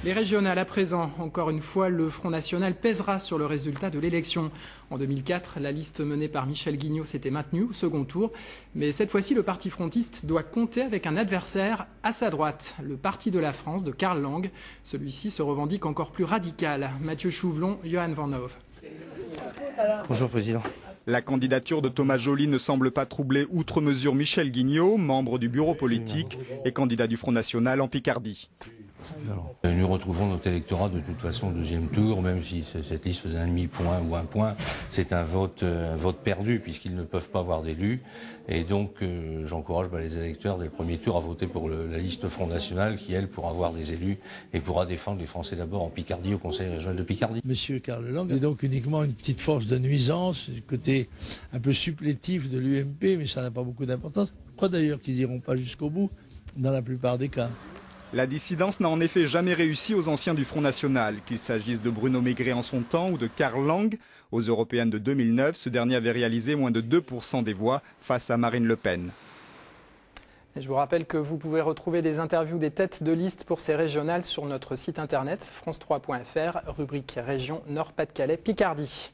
Les régionales à présent, encore une fois, le Front National pèsera sur le résultat de l'élection. En 2004, la liste menée par Michel Guignot s'était maintenue au second tour. Mais cette fois-ci, le parti frontiste doit compter avec un adversaire à sa droite, le Parti de la France de Karl Lang. Celui-ci se revendique encore plus radical. Mathieu Chouvelon, Johan Van Hove. Bonjour Président. La candidature de Thomas Joly ne semble pas troubler outre mesure Michel Guignot, membre du bureau politique et candidat du Front National en Picardie. Nous retrouvons notre électorat de toute façon au deuxième tour, même si cette liste faisait un demi-point ou un point, c'est un vote perdu puisqu'ils ne peuvent pas avoir d'élus. Et donc j'encourage les électeurs dès le premier tour à voter pour la liste Front National qui, elle, pourra avoir des élus et pourra défendre les Français d'abord en Picardie, au Conseil régional de Picardie. Monsieur Karl Lang est donc uniquement une petite force de nuisance, du côté un peu supplétif de l'UMP, mais ça n'a pas beaucoup d'importance. Je crois d'ailleurs qu'ils n'iront pas jusqu'au bout dans la plupart des cas. La dissidence n'a en effet jamais réussi aux anciens du Front National, qu'il s'agisse de Bruno Maigret en son temps ou de Karl Lang. Aux européennes de 2009, ce dernier avait réalisé moins de 2% des voix face à Marine Le Pen. Et je vous rappelle que vous pouvez retrouver des interviews des têtes de liste pour ces régionales sur notre site internet france3.fr, rubrique région Nord-Pas-de-Calais Picardie.